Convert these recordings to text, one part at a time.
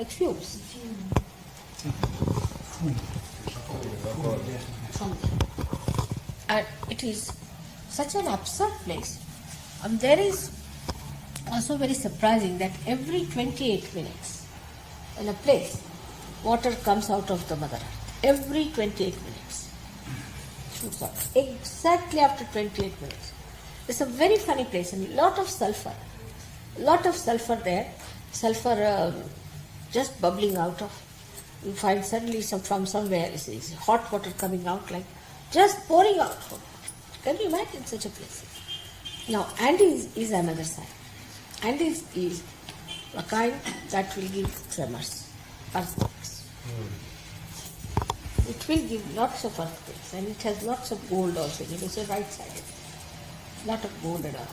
like fumes. And it is such an absurd place. And there is also very surprising that every 28 minutes in a place, water comes out of the Mother Earth. Every 28 minutes. Shoots out. Exactly after 28 minutes. It's a very funny place and a lot of sulfur. A lot of sulfur there. Sulfur just bubbling out of. You find suddenly from somewhere is hot water coming out, like just pouring out. Can you imagine such a place? Now, Andes is another side. Andes is a kind that will give tremors, earthquakes. It will give lots of earthquakes, and it has lots of gold also. It is a right-sided, lot of gold and all.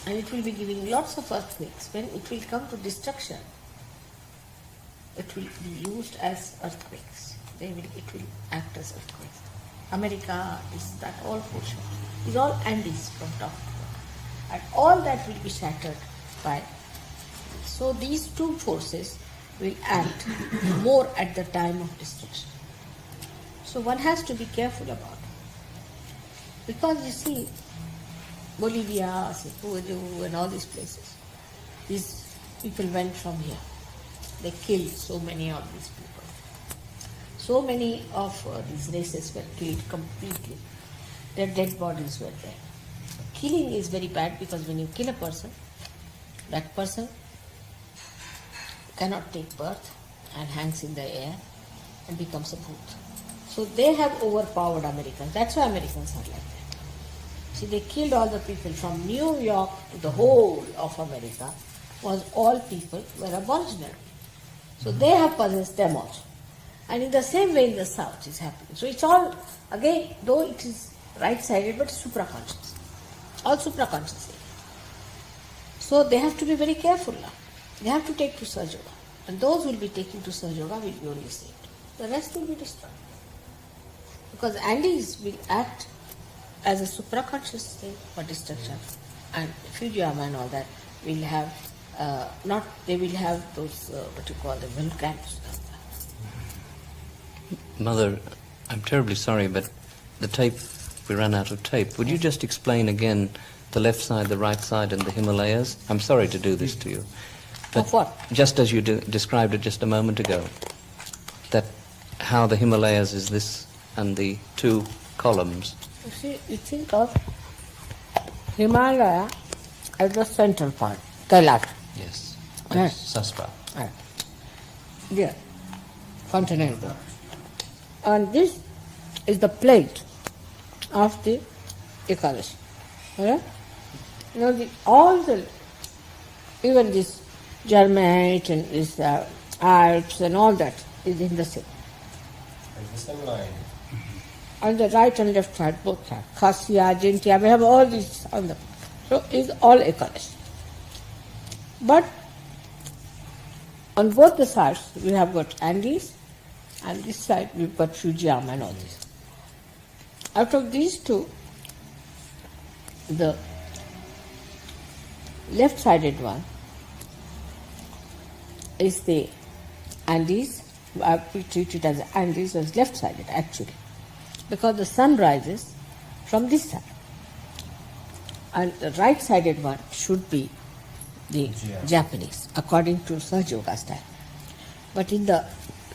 And it will be giving lots of earthquakes. When it will come to destruction, it will be used as earthquakes. It will act as earthquakes. America is that all portion. Is all Andes from top to bottom. And all that will be shattered by. So these two forces will act more at the time of destruction. So one has to be careful about it. Because you see, Bolivia, Peru and all these places, these people went from here. They killed so many of these people. So many of these races were killed completely. Their dead bodies were there. Killing is very bad because when you kill a person, that person cannot take birth and hangs in the air and becomes a booth. So they have overpowered Americans. That's why Americans are like that. See, they killed all the people from New York to the whole of America was all people were aboriginal. So they have possessed them also. And in the same way in the South is happening. So it's all, again, though it is right-sided, but supraconscious. All supraconscious. So they have to be very careful now. They have to take to Sahaja Yoga. And those who will be taking to Sahaja Yoga will be only saved. The rest will be destroyed. Because Andes will act as a supraconscious thing for destruction. And Fujiyama and all that will have, they will have those, the volcanoes. Mother, I'm terribly sorry, but we ran out of tape. Would you just explain again the left side, the right side, and the Himalayas? I'm sorry to do this to you. But of what? Just as you described it just a moment ago, that how the Himalayas is this and the two columns. You see, you think of Himalaya as the central part, Kailash. Yes. Yes. Sastra. Right. Yeah, continental. And this is the plate of the Ekadashi. Right? You know, even this Germate and this Alps and all that is in the same. It's the same line. On the right and left side, both sides. Khasya, Jintia, we have all these on the. So it's all Ekadashi. But on both the sides, we have got Andes, and this side we've got Fujiyama and all this. Out of these two, the left-sided one is the Andes. We treat it as Andes as left-sided actually, because the sun rises from this side. And the right-sided one should be the Japanese, according to Sahaja Yoga style. But in the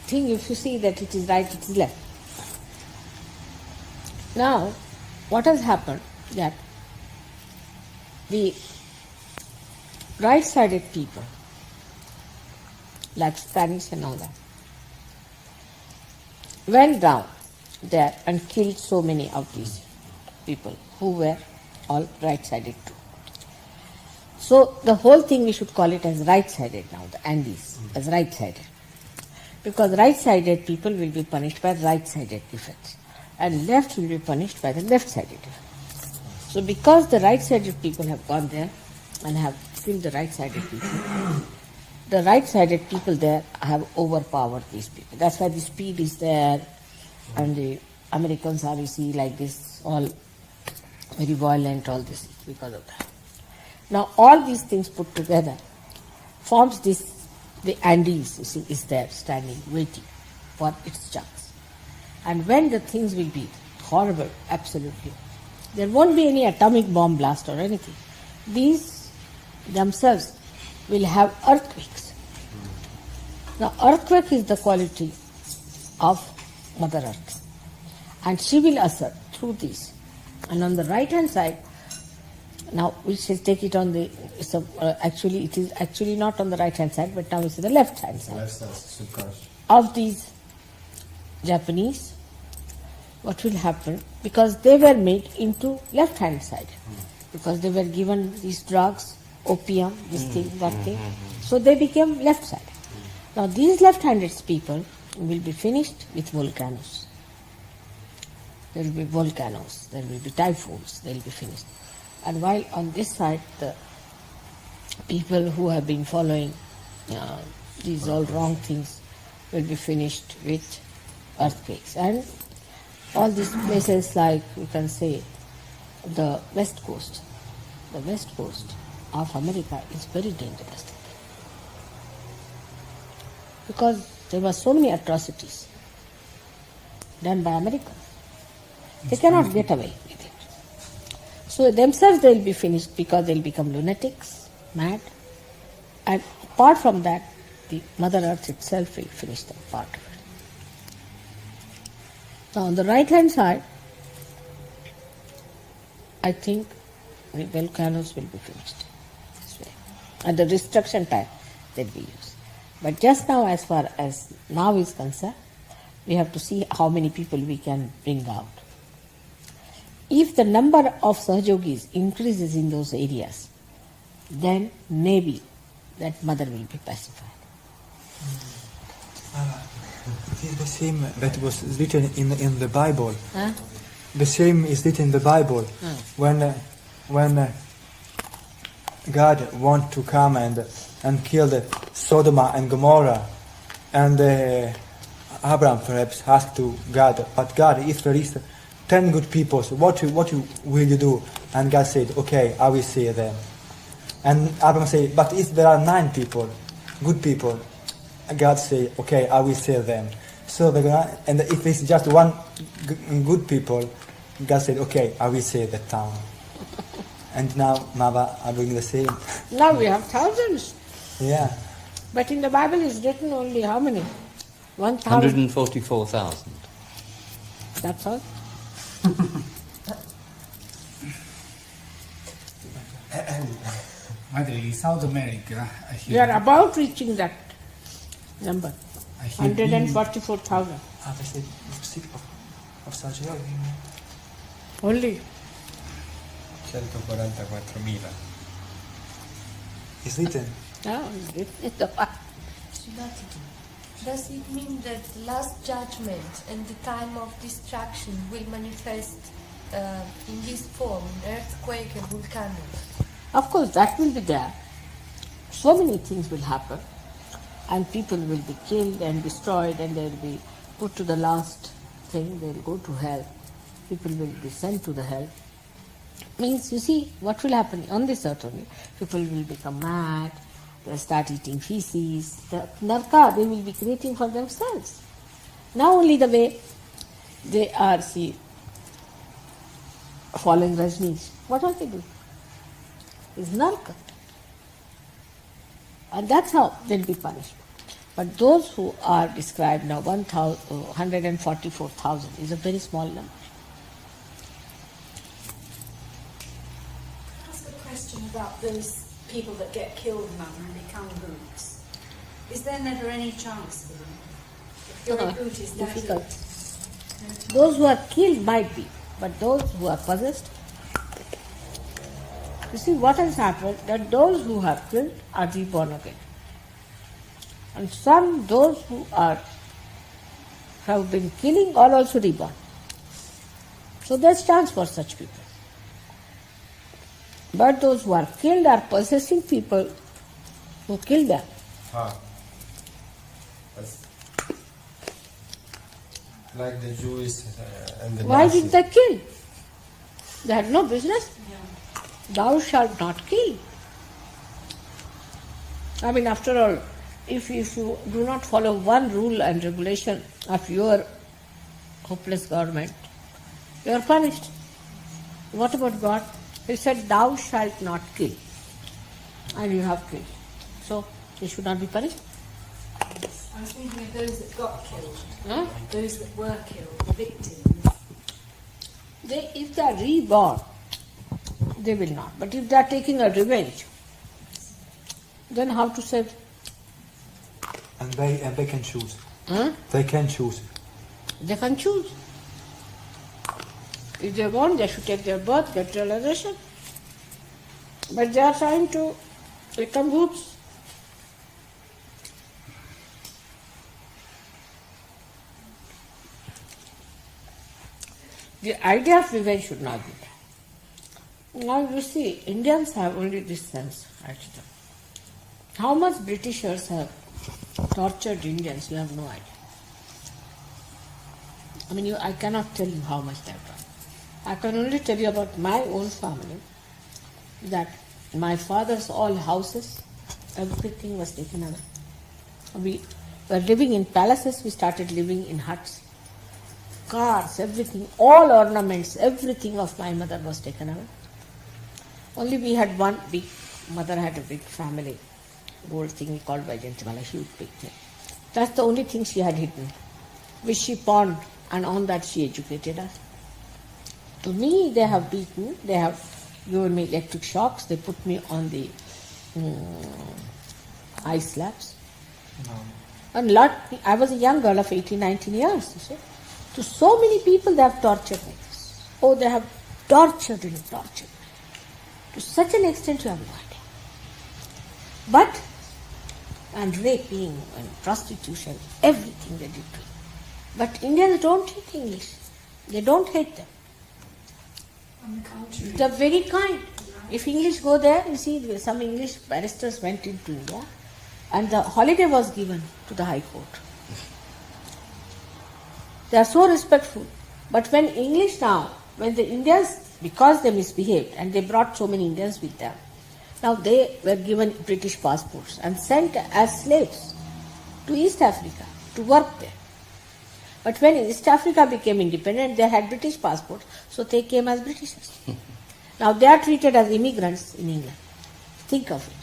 thing, if you see that it is right, it is left. Now, what has happened that the right-sided people, like Spanish and all that, went down there and killed so many of these people who were all right-sided too. So the whole thing we should call it as right-sided now, the Andes, as right-sided. Because right-sided people will be punished by right-sided defects, and left will be punished by the left-sided defects. So because the right-sided people have gone there and have killed the right-sided people, the right-sided people there have overpowered these people. That's why the speed is there, and the Americans are, you see, like this, all very violent, all this, because of that. Now all these things put together forms this the Andes, you see, is there standing, waiting for its chance. And when the things will be horrible, absolutely, there won't be any atomic bomb blast or anything. These themselves will have earthquakes. Now, earthquake is the quality of Mother Earth. And she will assert through this. And on the right hand side, now we shall take it on the, actually it is actually not on the right hand side, but now it's on the left hand side. Left side, subconscious. Of these Japanese, what will happen, because they were made into left hand side, because they were given these drugs, opium, this thing, that thing, so they became left side. Now these left-handed people will be finished with volcanoes. There will be volcanoes, there will be typhoons, they will be finished. And while on this side, the people who have been following these all wrong things will be finished with earthquakes. And all these places, like you can say the west coast of America is very dangerous. Because there were so many atrocities done by Americans. They cannot get away with it. So themselves they will be finished because they will become lunatics, mad. And apart from that, the Mother Earth itself will finish them, part of it. Now on the right hand side, I think the volcanoes will be finished this way. At the destruction time, they will be used. But just now, as far as now is concerned, we have to see how many people we can bring out. If the number of Sahajogis increases in those areas, then maybe that mother will be pacified. It is the same that was written in the Bible. Huh? The same is written in the Bible. When God want to come and kill the Sodom and Gomorrah, and Abraham perhaps asked to God, but God, if there is 10 good people, so what will you do? And God said, okay, I will save them. And Abraham said, but if there are 9 people, good people, God said, okay, I will save them. So and if it's just one good people, God said, okay, I will save the town. And now Mama are doing the same. Now we have thousands. Yeah. But in the Bible is written only how many? 1,000. 144,000. That's all. Mother, in South America, I We are hear, about reaching that number. I hear 144,000. They said sick of surgery. Only. 144.000. It's written. No, it's the Bible. Does it mean that the last judgment and the time of destruction will manifest in this form, earthquake and volcanoes? Of course, that will be there. So many things will happen, and people will be killed and destroyed, and they will be put to the last thing. They will go to hell. People will be sent to the hell. Means, you see, what will happen on this earth only? People will become mad. They'll start eating feces. The narka they will be creating for themselves. Now only the way they are, see, following Rajneesh. What are they doing? It's narka. And that's how they'll be punished. But those who are described now, 144,000 is a very small number. Ask a question about those people that get killed, Mother, and become boots. Is there never any chance for them? If you're a boot, is that Difficult. Those who are killed might be, but those who are possessed, you see what has happened, that those who are killed are reborn again. And some, those who have been killing are also reborn. So there's chance for such people. But those who are killed are possessing people who kill them. That's like the Jews and the Why Nazis. did they kill? They had no business. Thou shalt not kill. I mean, after all, if you do not follow one rule and regulation of your hopeless government, you are punished. What about God? He said, "Thou shalt not kill," and you have killed. So you should not be punished. I was thinking of those that got killed, Huh? those that were killed, the victims. If they are reborn, they will not. But if they are taking a revenge, then how to save? And they can choose. Huh? They can choose. They can choose. If they want, they should take their birth, get realization. But they are trying to become roots. The idea of revenge should not be there. Now you see, Indians have only this sense, actually. How much Britishers have tortured Indians, you have no idea. I mean, I cannot tell you how much they have done. I can only tell you about my own family, that my father's all houses, everything was taken away. We were living in palaces, we started living in huts. Cars, everything, all ornaments, everything of my mother was taken away. Only we had one big, mother had a big family, gold thing called Vajantimala, huge big thing. That's the only thing she had hidden, which she pawned, and on that she educated us. To me, they have beaten, they have given me electric shocks, they put me on the ice slabs. And I was a young girl of 18, 19 years, you see. To so many people they have tortured me. Oh, they have tortured me. To such an extent you have no idea. But, and raping and prostitution, everything they did to me. But Indians don't hate English. They don't hate them. On the contrary. They're very kind. If English go there, you see some English barristers went into India and the holiday was given to the High Court. They are so respectful. But when English now, when the Indians, because they misbehaved and they brought so many Indians with them, now they were given British passports and sent as slaves to East Africa to work there. But when East Africa became independent, they had British passports, so they came as Britishers. Now they are treated as immigrants in England. Think of it.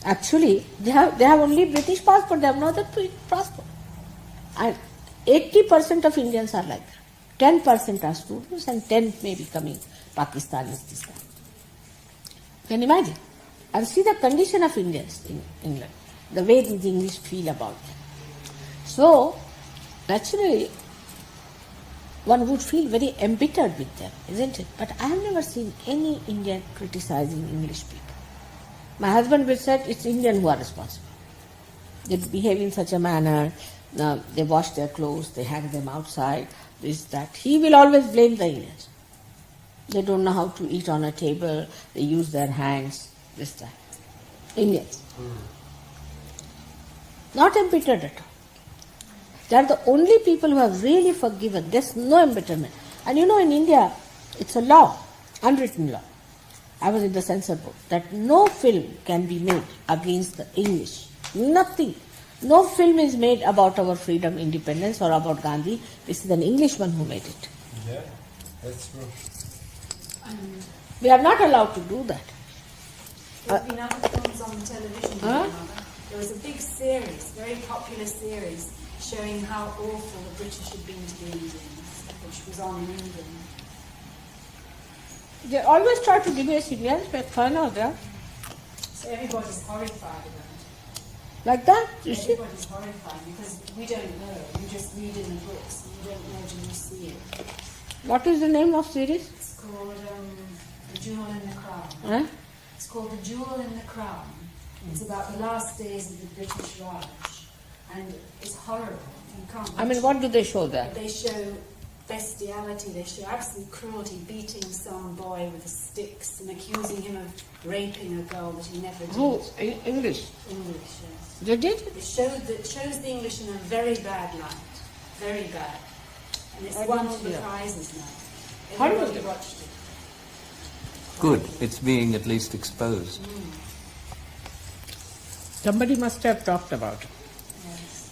Actually, they have only British passport, they have no other passport. And 80% of Indians are like that. 10% are students and 10 may be coming Pakistanis this time. Can you imagine? And see the condition of Indians in England, the way the English feel about them. So, naturally, one would feel very embittered with them, isn't it? But I have never seen any Indian criticizing English people. My husband will say it's Indian who are responsible. They behave in such a manner, they wash their clothes, they hang them outside, this, that. He will always blame the Indians. They don't know how to eat on a table, they use their hands, this, that. Indians. Not embittered at all. They are the only people who have really forgiven. There's no embitterment. And you know, in India, it's a law, unwritten law. I was in the censor board, that no film can be made against the English. Nothing. No film is made about our freedom, independence, or about Gandhi. This is an Englishman who made it. Yeah, that's true. We are not allowed to do that. There have been other films on television. Huh? There was a big series, very popular series, showing how awful the British had been to the Indians, which was on in England. They always try to debase Indians, make fun of them. So everybody's horrified about it. Like that, you see. Everybody's horrified because we don't know. You just read in the books and you don't know till you see it. What is the name of series? It's called The Jewel in the Crown. Huh? It's called The Jewel in the Crown. It's about the last days of the British Raj. And it's horrible. You can't I mean, what do they show there? They show bestiality, they show absolute cruelty, beating some boy with sticks and accusing him of raping a girl that he never did. Who? English. English, yes. They did? It shows the English in a very bad light. Very bad. And it's I won didn't all the see it. prizes now. How Everybody was it? watched it. Good. It's being at least exposed. Somebody must have talked about it.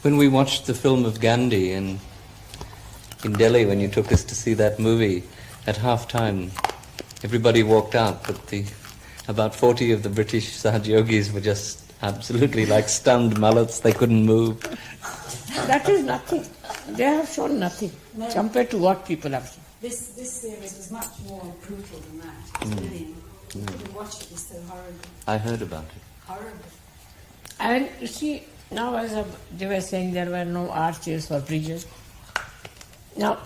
When we watched the film of Gandhi in Delhi, when you took us to see that movie, at half-time, everybody walked out, but about 40 of the British Saj yogis were just absolutely like stunned mullets. They couldn't move. That is nothing. They have shown nothing compared to what people have seen. This series was much more brutal than that. It was really, you couldn't watch it, it was so horrible. I heard about it. Horrible. And you see, now they were saying there were no arches or bridges. Now,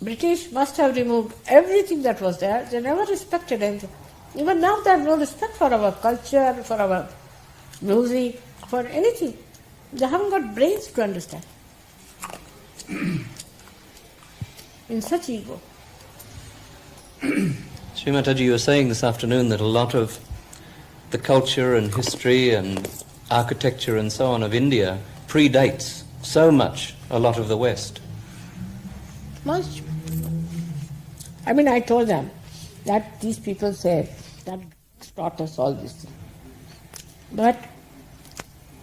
British must have removed everything that was there. They never respected anything. Even now they have no respect for our culture, for our music, for anything. They haven't got brains to understand. In such ego. Srimataji, you were saying this afternoon that a lot of the culture and history and architecture and so on of India predates so much a lot of the West. Much. I mean, I told them that these people say that taught us all this thing. But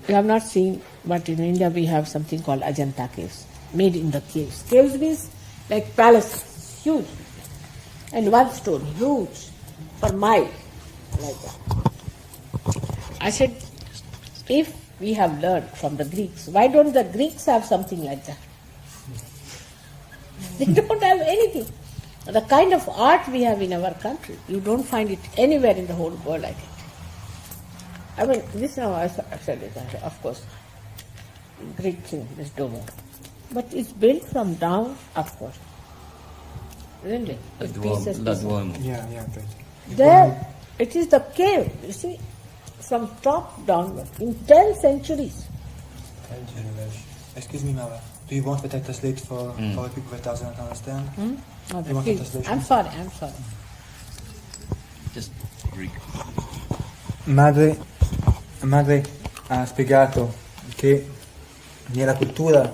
we have not seen, but in India we have something called Ajanta caves, made in the caves. Caves means like palaces, huge. And one stone, huge, for mile, like that. I said, if we have learned from the Greeks, why don't the Greeks have something like that? They don't have anything. The kind of art we have in our country, you don't find it anywhere in the whole world, I think. I mean, this now I said it, of course, Greek thing, this Domo. But it's built from down upward. Isn't it? With pieces. Yeah, right. There, it is the cave, you see, from top downward, in 10 centuries. 10 generations. Excuse me, Mara. Do you want me to translate for people that doesn't understand? No, You want please. the translation? I'm sorry. Just Greek. Madre ha spiegato che nella cultura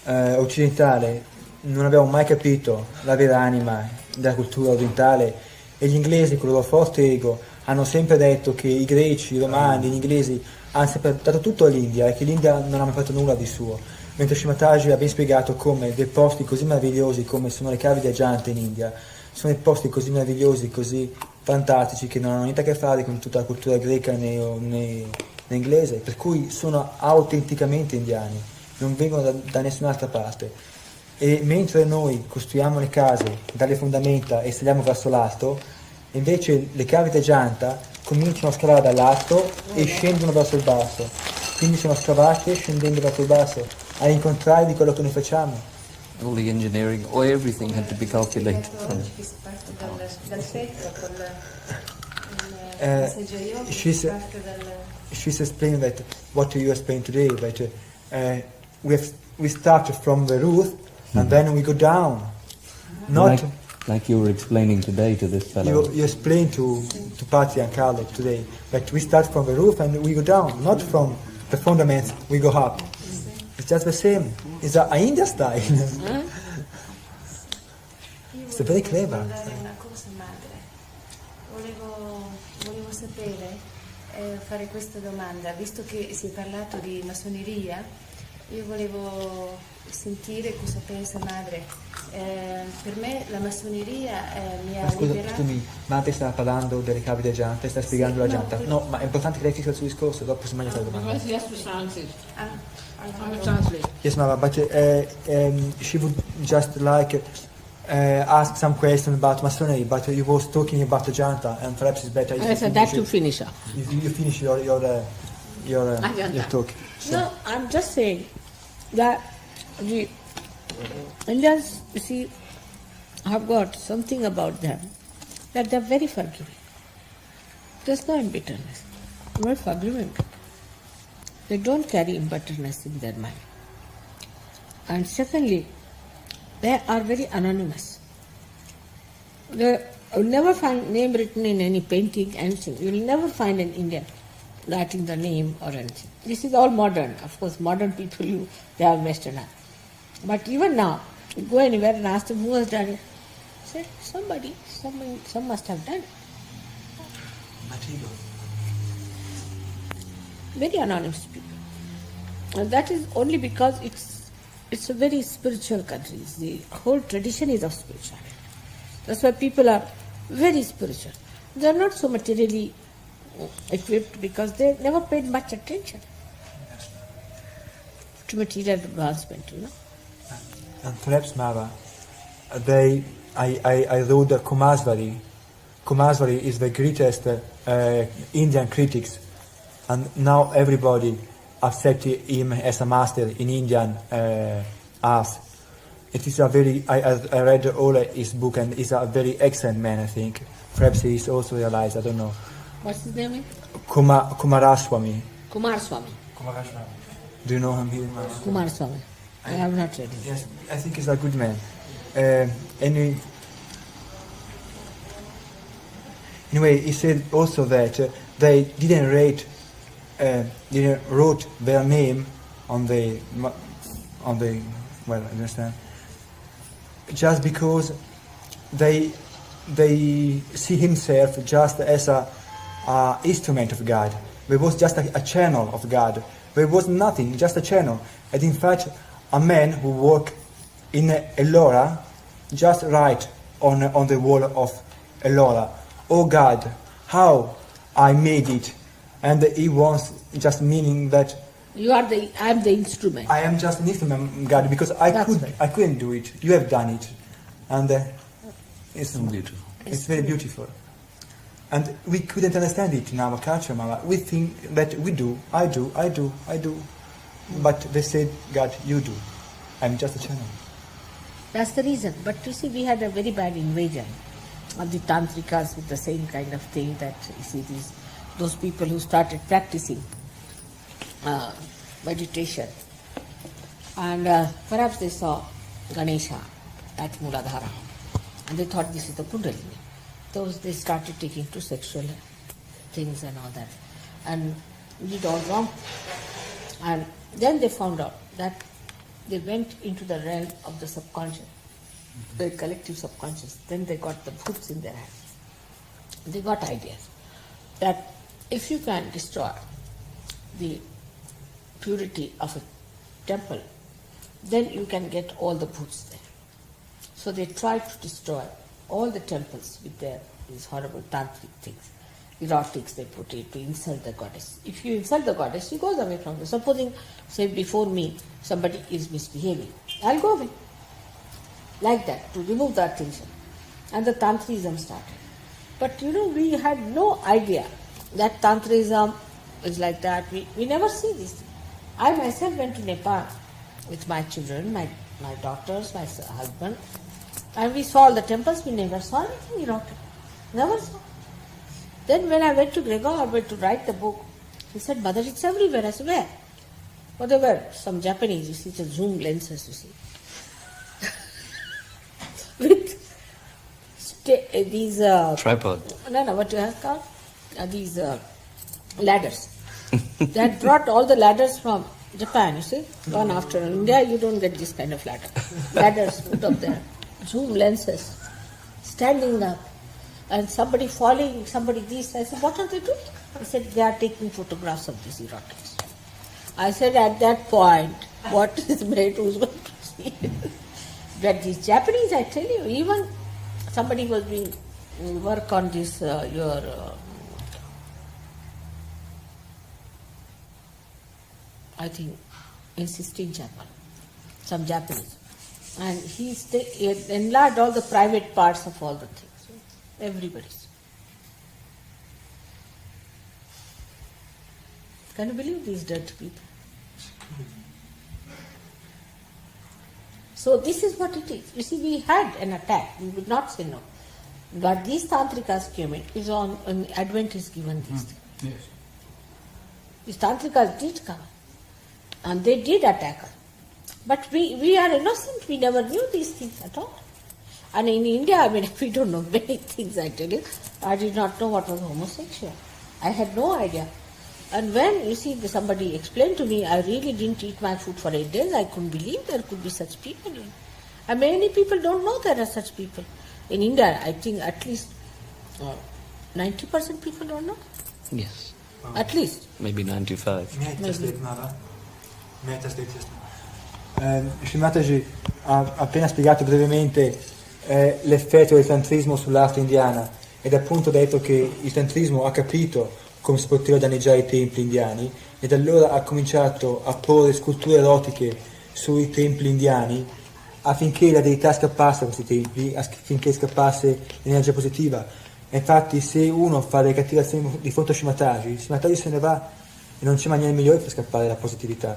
occidentale non abbiamo mai capito la vera anima della cultura orientale e gli inglesi con il loro forte ego hanno sempre detto che i greci, i romani, gli inglesi hanno sempre dato tutto all'India e che l'India non ha mai fatto nulla di suo, mentre Srimataji ha ben spiegato come dei posti così meravigliosi come sono le cave di Ajanta in India sono dei posti così meravigliosi, così fantastici che non hanno niente a che fare con tutta la cultura greca né inglese, per cui sono autenticamente indiani, non vengono da nessun'altra parte. E mentre noi costruiamo le case dalle fondamenta e saliamo verso l'alto, invece le cave di Ajanta cominciano a scavare dall'alto e scendono verso il basso, quindi sono scavate scendendo verso il basso, all'incontrario di quello che noi facciamo. All the engineering, or everything had to be calculated. She's explaining that what you explained today, that we start from the roof and then we go down. Not like you were explaining today to this fellow. you explained to Patri and Carlo today, that we start from the roof and we go down, not from the fundaments we go up. It's just the same. It's a India style. It's very clever. Una cosa, madre. Volevo sapere, fare questa domanda, visto che si è parlato di massoneria, io volevo sentire cosa pensa madre. Per me la massoneria mi ha liberato. Scusami, Madre sta parlando delle cave di Ajanta, sta spiegando la Ajanta. No, ma è importante che lei fissi il suo discorso, dopo si mangia la domanda. Because he has to translate. I will translate. Yes, Mama, but she would just like ask some question about Masonry, but you was talking about the Ajanta, and perhaps it's better if I said that to finish up. you finish your talk. So. No, I'm just saying that the Indians, you see, have got something about them that they're very forgiving. There's no bitterness. Very forgiving. They don't carry bitterness in their mind. And secondly, they are very anonymous. You will never find name written in any painting, anything. You will never find an Indian writing the name or anything. This is all modern. Of course, modern people, they have Western art. But even now, you go anywhere and ask them who has done it. Say, some must have done it. very anonymous people. And that is only because it's a very spiritual country. The whole tradition is of spirituality. That's why people are very spiritual. They are not so materially equipped because they never paid much attention to material advancement, And perhaps, Mara, I wrote the Kumarswari. Kumarswari is the greatest Indian critics, and now everybody accepts him as a master in Indian art. It is a very, I read all his book, and he's a very excellent man, I think. Perhaps he is also realized, I don't know. What's his name? Kumaraswamy. Kumarswamy. Do you know him? Kumarswamy. I have not read him. Yes, I think he's a good man. Anyway, he said also that they didn't wrote their name on the understand, just because they see himself just as a instrument of God. There was just a channel of God. There was nothing, just a channel. And in fact, a man who worked in Ellora just write on the wall of Ellora, "Oh God, how I made it." And he wants just meaning that I am the instrument. I am just an instrument, God, because I couldn't do it. You have done it. And it's beautiful. It's very beautiful. And we couldn't understand it in our culture, Mama. We think that we do, I do. But they said, God, you do. I'm just a channel. That's the reason. But you see, we had a very bad invasion of the tantrikas with the same kind of thing that you see those people who started practicing meditation. And perhaps they saw Ganesha at Muladhara and they thought this is the Kundalini. Those they started taking to sexual things and all that and did all wrong. And then they found out that they went into the realm of the subconscious, the collective subconscious. Then they got the bhoots in their hands. They got ideas that if you can destroy the purity of a temple, then you can get all the bhoots there. So they tried to destroy all the temples with these horrible tantric things. Erotics they put it to insult the goddess. If you insult the goddess, she goes away from you. Supposing, say before me, somebody is misbehaving, I'll go away. Like that, to remove the attention. And the Tantrism started. But we had no idea that Tantrism is like that. We never see this. I myself went to Nepal with my children, my daughters, my husband, and we saw all the temples. We never saw anything erotic. Never saw. Then when I went to Gregor to write the book, he said, "Mother, it's everywhere." I said, "Where?" Well, they were some Japanese, you see, the zoom lenses, you see. With these... Tripod. No, what you have called? These ladders. They had brought all the ladders from Japan, you see. One after in India, you don't get this kind of ladder. Ladders put up there. Zoom lenses. Standing up. And somebody falling, somebody this. I said, "What are they doing?" He said, "They are taking photographs of these erotics." I said, at that point, what is made, who's going to see it? But these Japanese, I tell you, even somebody was doing work on this, I think, in Sistine Chapel, some Japanese. And he enlarged all the private parts of all the things. Everybody's. Can you believe these dirty people? So this is what it is. You see, we had an attack. We would not say no. But these tantrikas came in. Is on Advent is given these things. Yes. These tantrikas did come. And they did attack us. But we are innocent. We never knew these things at all. And in India, we don't know many things, I tell you. I did not know what was homosexual. I had no idea. And when, you see, somebody explained to me, I really didn't eat my food for 8 days. I couldn't believe there could be such people. And many people don't know there are such people. In India, I think at least 90% people don't know. Yes. At least. Maybe 95. Srimataji ha appena spiegato brevemente l'effetto del tantrismo sull'arte indiana ed appunto detto che il tantrismo ha capito come si poteva danneggiare i templi indiani ed allora ha cominciato a porre sculture erotiche sui templi indiani affinché la deità scappasse da questi templi, affinché scappasse l'energia positiva. E infatti se uno fa delle cattive azioni di fronte a Srimataji se ne va e non c'è maniera migliore per scappare la positività.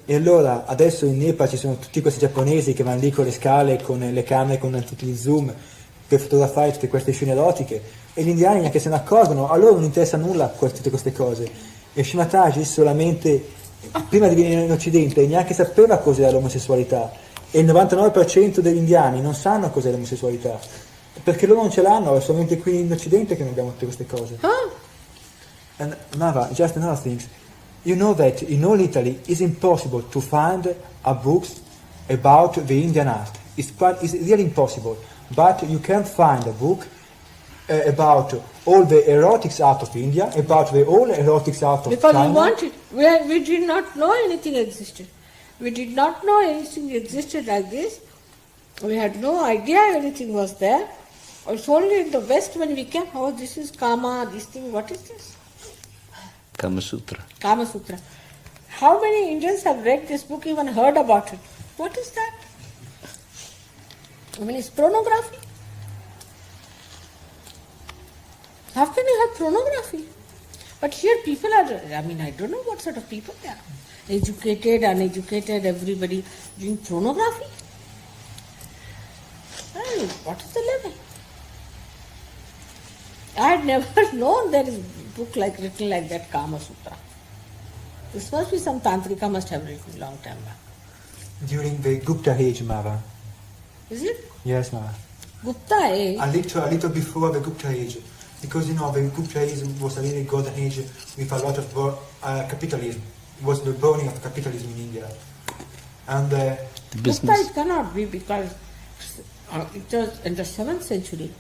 E allora adesso in Nepal ci sono tutti questi giapponesi che vanno lì con le scale, con le camere, con tutti gli zoom per fotografare tutte queste scene erotiche e gli indiani neanche se ne accorgono, a loro non interessa nulla tutte queste cose. E Srimataji solamente prima di venire in Occidente neanche sapeva cos'era l'omosessualità e il 99% degli indiani non sanno cos'è l'omosessualità perché loro non ce l'hanno, è solamente qui in Occidente che non abbiamo tutte queste cose. And Nava, just another thing, you know that in all Italy it's impossible to find a book about the Indian art. It's really impossible, but you can find a book about all the erotics art of India, about the all erotics art of Because China. we wanted, we did not know anything existed. We did not know anything existed like this. We had no idea anything was there. It's only in the West when we came, oh, this is Kama, this thing, what is this? Kama Sutra. Kama Sutra. How many Indians have read this book, even heard about it? What is that? I mean, it's pornography. How can you have pornography? But here people are, I mean, I don't know what sort of people they are. Educated, uneducated, everybody doing pornography. I mean, what is the level? I had never known there is a book written like that, Kama Sutra. This must be some Tantrika must have written long time back. During the Gupta age, Mava. Is it? Yes, Mava. Gupta age? A little before the Gupta age. Because, the Gupta age was a really golden age with a lot of capitalism. It was the burning of capitalism in India. And Gupta it cannot be because it was in the 7th century.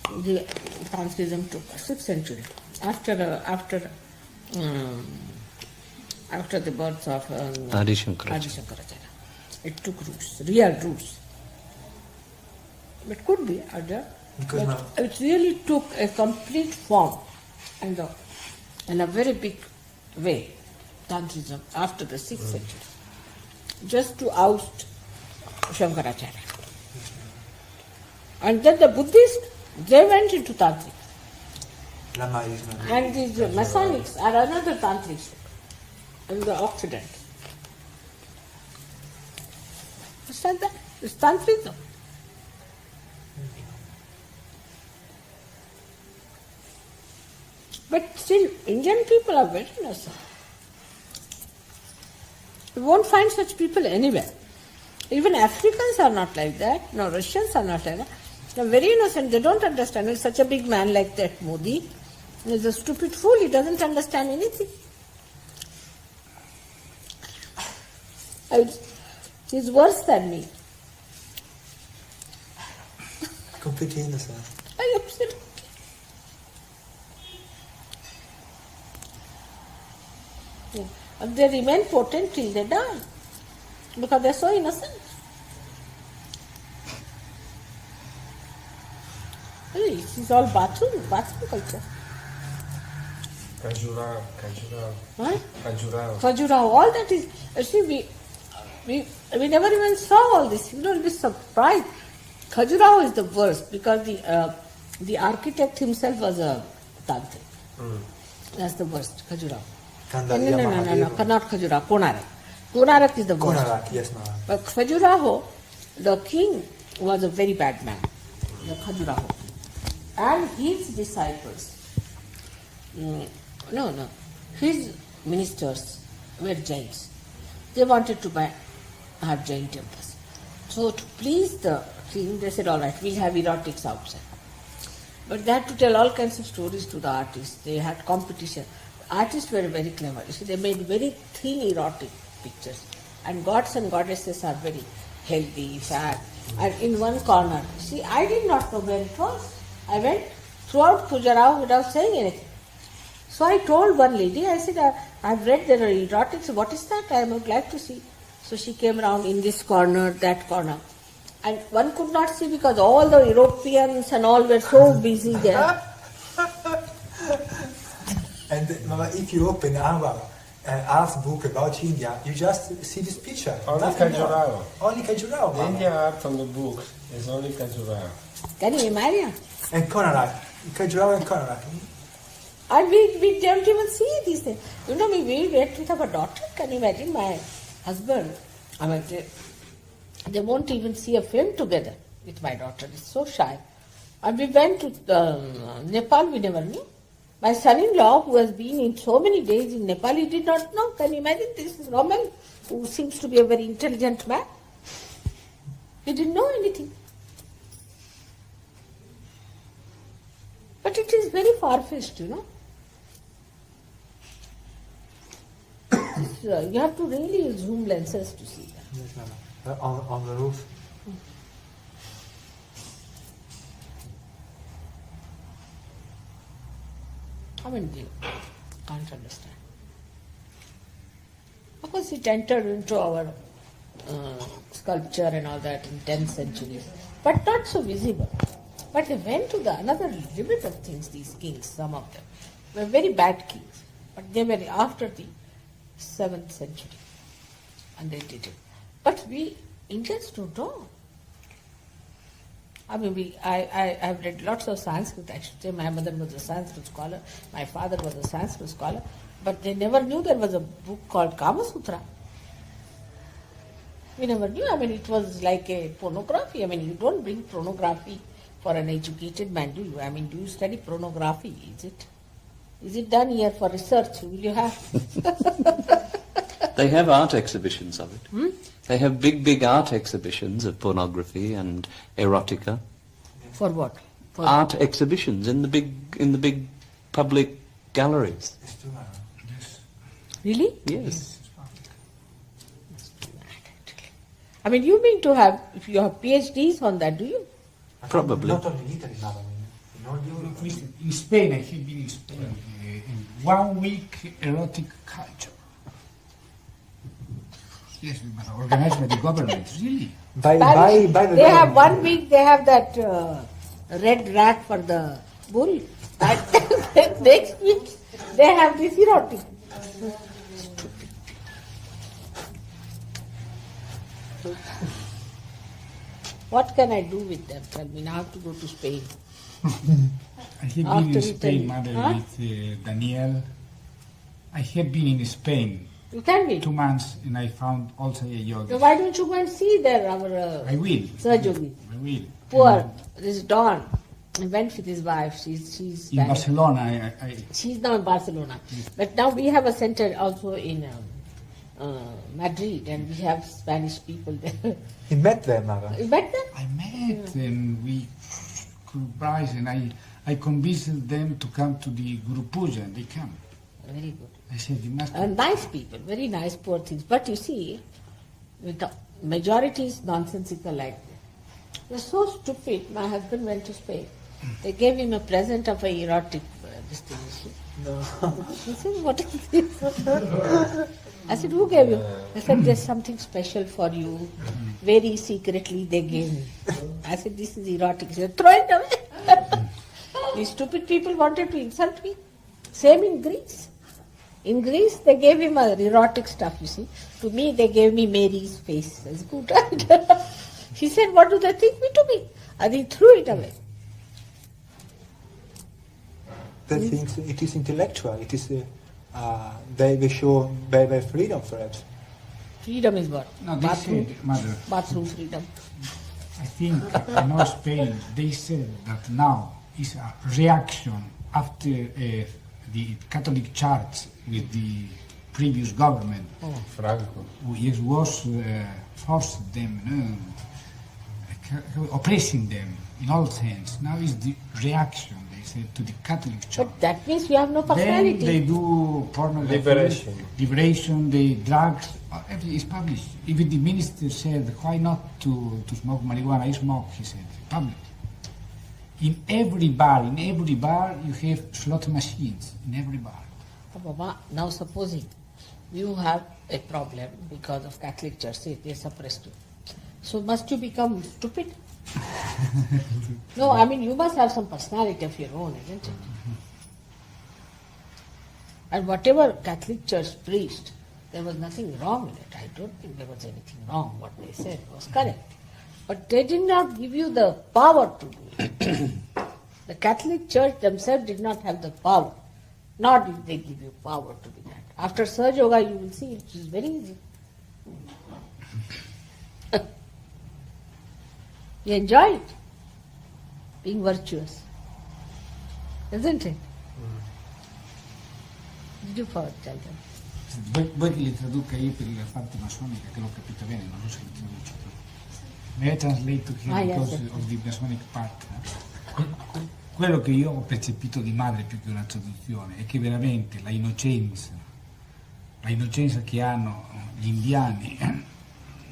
The Tantrism took 6th century after the birth of Adi Shankaracharya. Shankaracharya. It took roots, real roots. It could be other, but it really took a complete form and in a very big way, Tantrism after the 6th century, just to oust Shankaracharya. And then the Buddhists, they went into Tantric. And these Masonics are another Tantric in the Occident. It's like that. It's Tantrism. But still, Indian people are very innocent. You won't find such people anywhere. Even Africans are not like that. No, Russians are not like that. They're very innocent. They don't understand. It's such a big man like that Modi. He's a stupid fool. He doesn't understand anything. He's worse than me. completely innocent. Absolutely. Yeah. And they remain potent till they die because they're so innocent. Really, it's all bathroom culture. Khajuraho. What? Khajuraho. Khajuraho, all that is. See, we never even saw all this. You will be surprised. Khajuraho is the worst because the architect himself was a tantric. That's the worst. Khajuraho. No, not Khajuraho. Konarak. Konarak is the worst. Konarak, yes, ma'am. But Khajuraho, the king was a very bad man. The Khajuraho. And his disciples, his ministers were Jains. They wanted to have Jain temples. So to please the king, they said, all right, we'll have erotics outside. But they had to tell all kinds of stories to the artists. They had competition. Artists were very clever. You see, they made very thin erotic pictures. And gods and goddesses are very healthy, fat. And in one corner, see, I did not know where it was. I went throughout Khajuraho without saying anything. So I told one lady, I said, I've read there are erotics, what is that? I am glad to see. So she came around in this corner, that corner. And one could not see because all the Europeans and all were so busy there. And Mama, if you open our art book about India, you just see this picture. Only nothing more. Khajuraho. Only Khajuraho, The Mama. Indian art on the books is only Khajuraho. Can you imagine? And Konarak. Khajuraho and Konarak. And we don't even see these things. You know, we went with our daughter. Can you imagine my husband? I mean, they won't even see a film together with my daughter. It's so shy. And we went to Nepal, we never knew. My son-in-law, who has been in so many days in Nepal, he did not know. Can you imagine? This is Roman, who seems to be a very intelligent man. He didn't know anything. But it is very far-fetched, you know. You have to really use zoom lenses to see that. Yes, Mama. On the roof. I mean, you can't understand. Of course, it entered into our sculpture and all that in 10th century, but not so visible. But they went to the another limit of things, these kings, some of them were very bad kings, but they were after the 7th century, and they did it. But we Indians don't know. I mean, I have read lots of Sanskrit. I should say my mother was a Sanskrit scholar, my father was a Sanskrit scholar, but they never knew there was a book called Kama Sutra. We never knew. I mean, it was like a pornography. I mean, you don't bring pornography for an educated man, do you? I mean, do you study pornography? Is it done here for research? Will you have? They have art exhibitions of it. They have big art exhibitions of pornography and erotica. For what? For Art exhibitions in the big public galleries. Really? Yes. I mean, you mean to have, if you have PhDs on that, do you? Probably. Not only in Italy, Mama. In all Europe. In Spain, I have been in Spain, in 1 week erotic culture. Yes, but organized by the government, really. By Spanish, the they have government. 1 week, they have that red rat for the bull. And next week, they have this erotic. What can I do with them? Tell me, now I have to go to Spain. I have been After in Spain, Italy. Mother, Huh? with Daniel. I have been in Spain You tell me. 2 months, and I found also a yogi. So why don't you go and see there our I will. surgery? I will. Poor, this Dawn. He went with his wife. She's In Spanish. Barcelona, I She's now in Barcelona. But now we have a center also in Madrid, and we have Spanish people there. He met them, Mama. You met them? I met and we surprised, and I convinced them to come to the Guru Puja, and they come. Very good. I said, you must. Nice people, very nice, poor things. But you see, with the majority is nonsensical like that. They're so stupid. My husband went to Spain. They gave him a present of a erotic this thing. You see. No. He said, what is this? I said, who gave you? I said, there's something special for you. Very secretly they gave me. I said, this is erotic. He said, throw it away. These stupid people wanted to insult me. Same in Greece. In Greece, they gave him a erotic stuff, you see. To me, they gave me Mary's face. That's good, right? He said, what do they think me to be? And he threw it away. They think it is intellectual. It is they show their freedom, perhaps. Freedom is what? No, they said, Mother, Bathroom freedom. I think in all Spain, they said that now is a reaction after the Catholic Church with the previous government, Franco. which was forced them, oppressing them in all sense. Now is the reaction, they said, to the Catholic Church. But that means we have no Then personality. they do pornography, liberation, they drugs, everything is published. Even the minister said, why not to smoke marijuana? I smoke, he said, public. in every bar you have slot machines, in every bar. Oh, Baba, now supposing you have a problem because of Catholic Church, say they suppressed you. So must you become stupid? No, I mean you must have some personality of your own, isn't it? And whatever Catholic Church preached, there was nothing wrong in it. I don't think there was anything wrong. What they said was correct. But they did not give you the power to do it. The Catholic Church themselves did not have the power. Nor did they give you power to do that. After Surge Yoga, you will see it is very easy. You enjoy it, being virtuous, isn't it? Did you tell them? Vuoi che li traduca io per la parte massonica, che l'ho capito bene, non so se li traduci tu. May I translate to him because of the Masonic part? Quello che io ho percepito di madre più che una traduzione è che veramente la innocenza che hanno gli indiani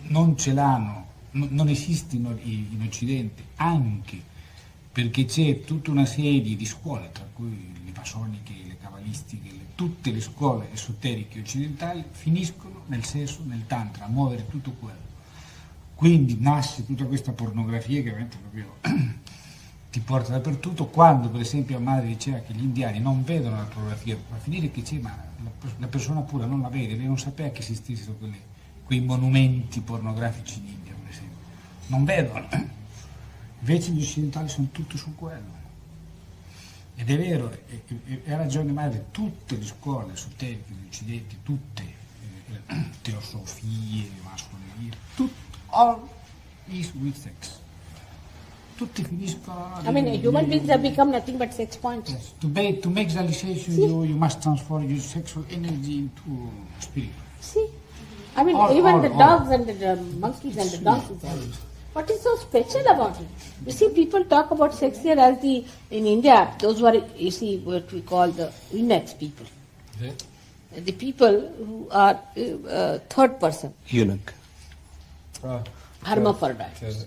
non ce l'hanno, non esistono in Occidente, anche perché c'è tutta una serie di scuole, tra cui le masoniche, le cabalistiche, tutte le scuole esoteriche occidentali finiscono nel sesso, nel tantra, a muovere tutto quello. Quindi nasce tutta questa pornografia che veramente proprio ti porta dappertutto, quando per esempio a madre diceva che gli indiani non vedono la pornografia, va a finire che c'è, ma la persona pura non la vede, lei non sapeva che esistessero quei monumenti pornografici in India, per esempio. Non vedono. Invece gli occidentali sono tutti su quello. Ed è vero, ha ragione madre, tutte le scuole esoteriche degli occidenti, tutte, teosofie, massonerie, all is with sex. Tutti finiscono. I mean, human beings have become nothing but sex points. Yes. To make realization, you must transform your sexual energy into spirit. See, I mean, even the dogs and the monkeys and the donkeys. What is so special about it? You see, people talk about sex here as in India, those who are, you see, what we call the eunuchs people. Yeah. The people who are third person. Eunuch. Hermaphrodites.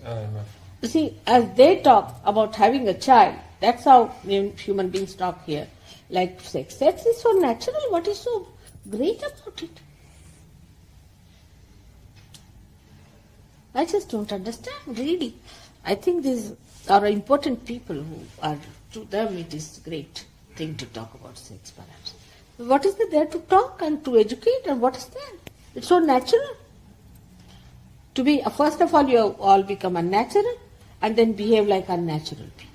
You see, as they talk about having a child, that's how human beings talk here, like sex. Sex is so natural. What is so great about it? I just don't understand, really. I think these are important people who are, to them it is a great thing to talk about sex, perhaps. What is there to talk and to educate, and what is there? It's so natural. To be, first of all, you all become unnatural and then behave like unnatural people.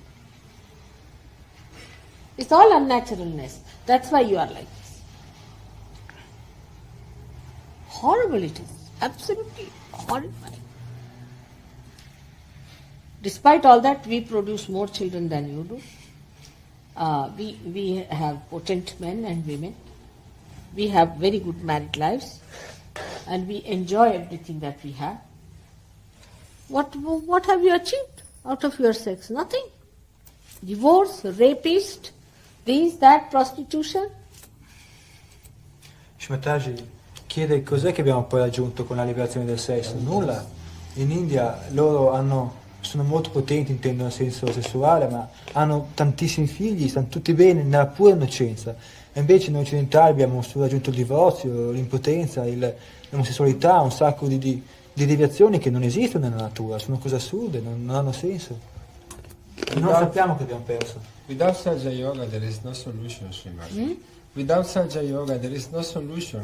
It's all unnaturalness. That's why you are like this. Horrible it is. Absolutely horrifying. Despite all that, we produce more children than you do. We have potent men and women. We have very good married lives. And we enjoy everything that we have. What have you achieved out of your sex? Nothing. Divorce, rapist, this, that, prostitution. Shmataji chiede cos'è che abbiamo poi raggiunto con la liberazione del sesso. Nulla. In India loro sono molto potenti, intendo nel senso sessuale, ma hanno tantissimi figli, stanno tutti bene, nella pura innocenza. E invece noi occidentali abbiamo solo raggiunto il divorzio, l'impotenza, l'omosessualità, un sacco di deviazioni che non esistono nella natura, sono cose assurde, non hanno senso. Non sappiamo che abbiamo perso. Without Saja Yoga there is no solution, Srimati. Without Saja Yoga there is no solution.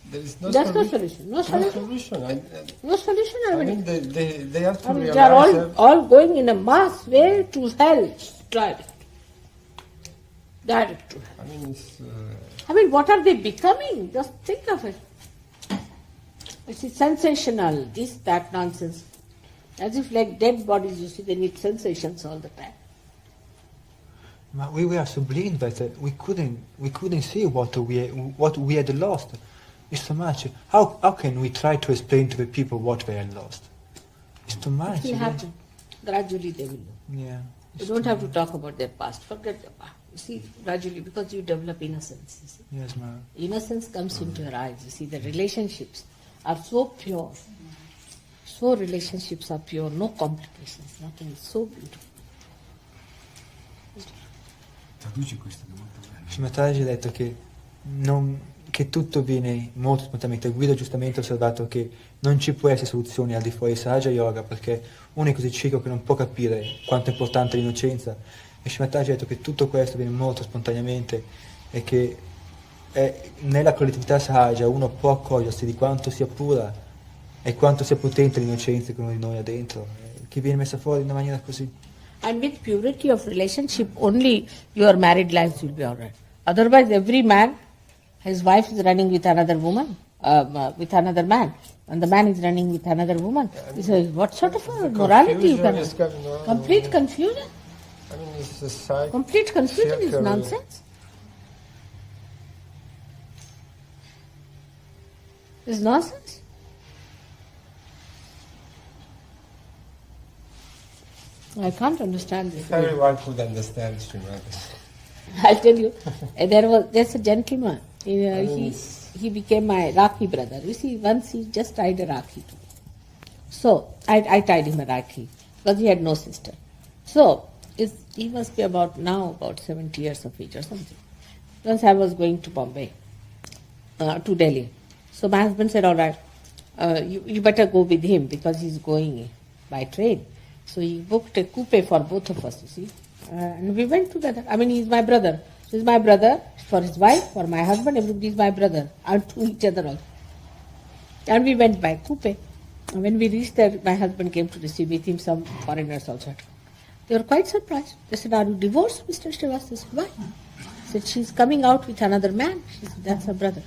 There is no solution. No solution. No solution. I mean, they have to realize they are all going in a mass way to hell. Direct to hell. I mean, what are they becoming? Just think of it. It's sensational, this, that nonsense. As if like dead bodies, you see, they need sensations all the time. But we were so blind that we couldn't see what we had lost. It's too much. How can we try to explain to the people what they had lost? It's too much. You have to. Gradually they will know. Yeah. You don't have to talk about their past. Forget the past. You see, gradually, because you develop innocence. You see. Yes, ma'am. Innocence comes into your eyes. You see, the relationships are so pure. So relationships are pure, no complications, nothing. It's so beautiful. Traduci questo che è molto bello. Mataji ha detto che tutto viene molto spontaneamente. Guido giustamente ha osservato che non ci può essere soluzioni al di fuori di Sahaja Yoga perché uno è così cieco che non può capire quanto è importante l'innocenza. E Mataji ha detto che tutto questo viene molto spontaneamente e che nella collettività Sahaja uno può accorgersi di quanto sia pura e quanto sia potente l'innocenza che uno di noi ha dentro, che viene messa fuori in una maniera così. And with purity of relationship, only your married lives will be alright. Otherwise, every man, his wife is running with another woman, with another man, and the man is running with another woman. What sort of a morality you can have? Complete confusion. I mean, it's a side. Complete confusion is circle. nonsense. It's nonsense. I can't understand this. Everyone could understand Srimati. I'll tell you, there's a gentleman. He became my Rakhi brother. You see, once he just tied a Rakhi to me. So I tied him a Rakhi because he had no sister. So he must be about 70 years of age or something. Once I was going to Bombay, to Delhi. So my husband said, all right, you better go with him because he's going by train. So he booked a coupe for both of us, you see. And we went together. I mean, he's my brother. So he's my brother for his wife, for my husband, everybody's my brother. And to each other also. And we went by coupe. And when we reached there, my husband came to receive with him some foreigners also. They were quite surprised. They said, are you divorced, Mr. Srivastava? I said, why? He said, she's coming out with another man. She said, that's her brother.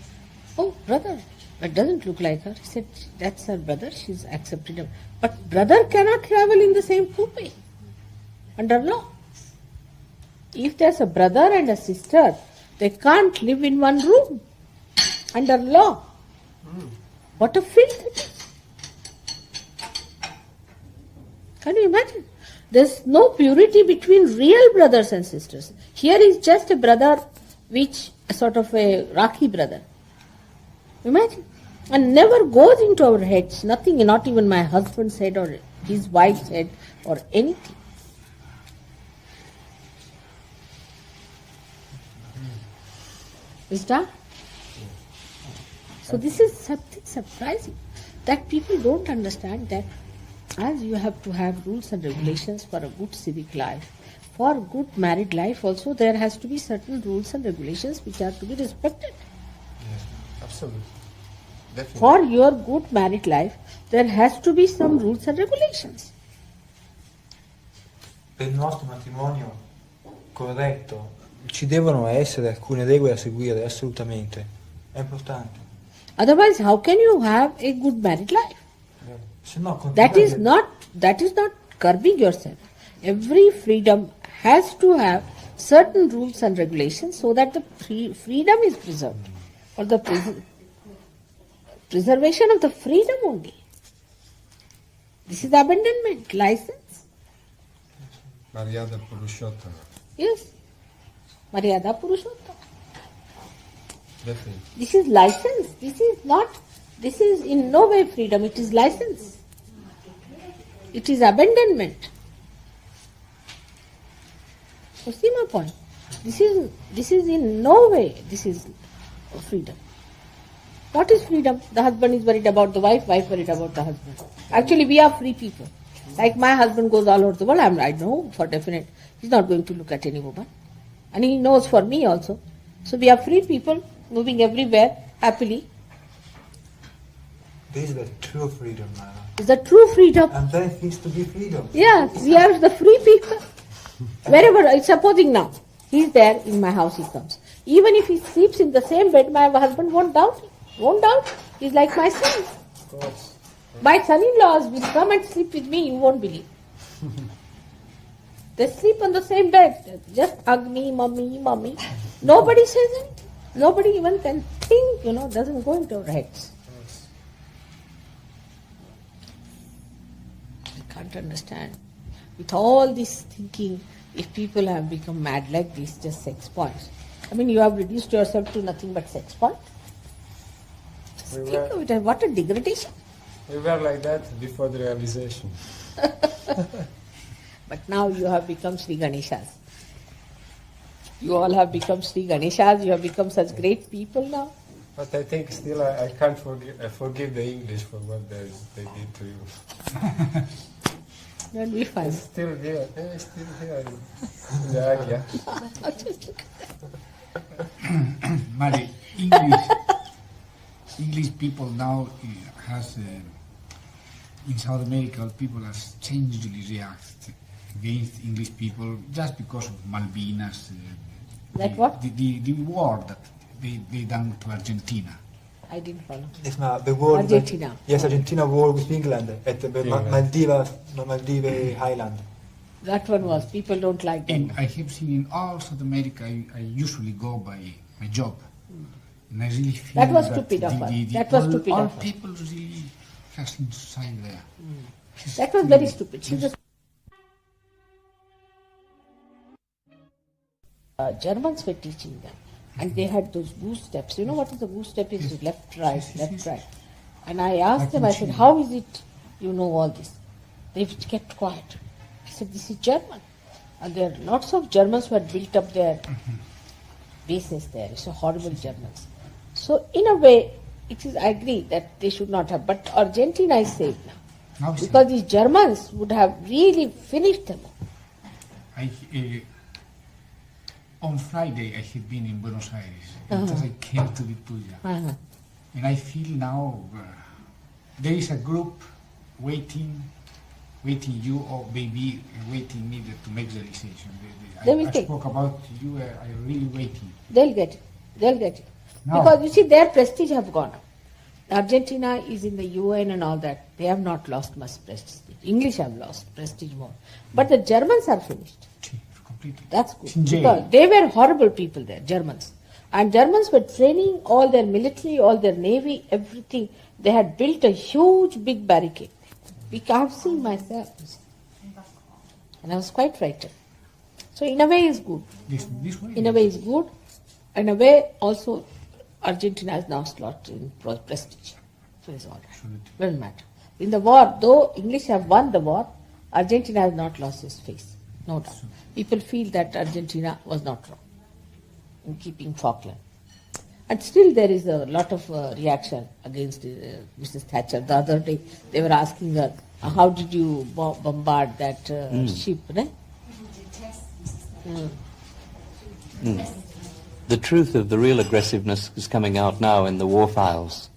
Oh, brother. It doesn't look like her. He said, that's her brother. She's accepted him. But brother cannot travel in the same coupe under law. If there's a brother and a sister, they can't live in one room under law. What a filth it is. Can you imagine? There's no purity between real brothers and sisters. Here is just a brother, which sort of a Rakhi brother. Imagine. And never goes into our heads, nothing, not even my husband's head or his wife's head or anything. Is that? So this is something surprising, that people don't understand that as you have to have rules and regulations for a good civic life, for good married life also there has to be certain rules and regulations which are to be respected. Yeah, absolutely. Definitely. For your good married life, there has to be some rules and regulations. Per il nostro matrimonio corretto ci devono essere alcune regole da seguire, assolutamente. È importante. Otherwise, how can you have a good married life? Se no, That is not curbing yourself. Every freedom has to have certain rules and regulations so that the freedom is preserved, or the preservation of the freedom only. This is abandonment, license. Maryada Purushottama. Yes. Maryada Purushottama. Definitely. This is license. This is in no way freedom, it is license. It is abandonment. You see my point? This is in no way, this is freedom. What is freedom? The husband is worried about the wife worried about the husband. Actually, we are free people. Like my husband goes all over the world, I know for definite. He's not going to look at any woman. And he knows for me also. So we are free people, moving everywhere, happily. This is the true freedom, Mara. It's the true freedom. And there needs to be freedom. Yes, we are the free people. Wherever, supposing now, he's there in my house, he comes. Even if he sleeps in the same bed, my husband won't doubt it. Won't doubt. He's like my son. Of course. My son-in-laws will come and sleep with me, you won't believe. They sleep on the same bed. Just hug me, mommy, mommy. Nobody says anything. Nobody even can think, doesn't go into our heads. I can't understand. With all this thinking, if people have become mad like this, just sex points. I mean, you have reduced yourself to nothing but sex point. Think of it, what a degradation. We were like that before the realization. But now you have become Sri Ganeshas. You all have become Sri Ganeshas, you have become such great people now. But I think still I can't forgive the English for what they did to you. That'll be fine. It's still here. It's still here in the Agya. Mary, English people now has in South America people has changedly react against English people just because of Malvinas. The war that they done to Argentina. I didn't follow. It's the war. Argentina. Yes, Argentina war with England at the Maldives Island. That one was, people don't like them. And I have seen in all South America, I usually go by my job. And I really feel That was stupid of us. That was stupid all of us. people really has inside there. That was very stupid. She just Germans were teaching them. And they had those goose steps. You know what is the goose step? Is left, right, left, right. And I asked them, I said, how is it you know all this? They kept quiet. I said, this is German. And there are lots of Germans who had built up their bases there. It's a horrible Germans. So in a way, it is, I agree that they should not have. But Argentina is safe now. Because these Germans would have really finished them. On Friday, I had been in Buenos Aires because I came to Vitulla. And I feel now there is a group waiting you or maybe waiting me to make the decision. I spoke about you, I'm really waiting. They'll get it. They'll get it. No. Because you see, their prestige have gone up. Argentina is in the UN and all that. They have not lost much prestige. English have lost prestige more. But the Germans are finished. Completely. That's good. Because they were horrible people there, Germans. And Germans were training all their military, all their navy, everything. They had built a huge big barricade. We can't see myself. And I was quite frightened. So in a way it's good. This way? In a way it's good. In a way also Argentina has now lost in prestige. So it's all right. Doesn't matter. In the war, though English have won the war, Argentina has not lost its face. No doubt. People feel that Argentina was not wrong in keeping Falkland. And still there is a lot of reaction against Mrs. Thatcher. The other day they were asking her, how did you bombard that ship? Right? The truth of the real aggressiveness is coming out now in the war files.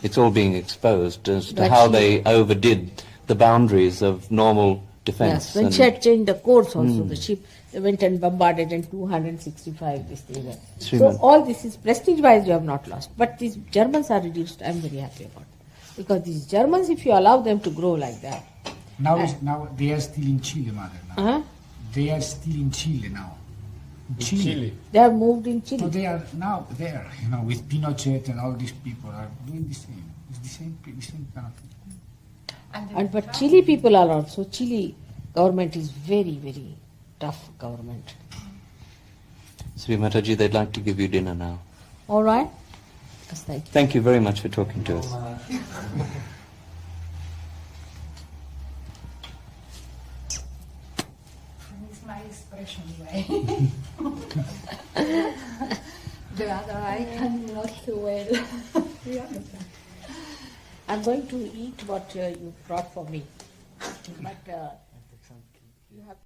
It's all being exposed as to how they overdid the boundaries of normal defense. Yes, when she had changed the course also, the ship, they went and bombarded in 265 this thing. So all this is prestige-wise you have not lost. But these Germans are reduced, I'm very happy about it. Because these Germans, if you allow them to grow like that. Now they are still in Chile, mother. Now. They are still in Chile now. Chile. They have moved in Chile. So they are now there, with Pinochet and all these people are doing the same. It's the same kind of thing. But Chile people are also, Chile government is very, very tough government. Sri Mataji, they'd like to give you dinner now. All right. Yes, thank you. Thank you very much for talking to us. It's my expression way. The other I cannot so well. I'm going to eat what you brought for me. But you have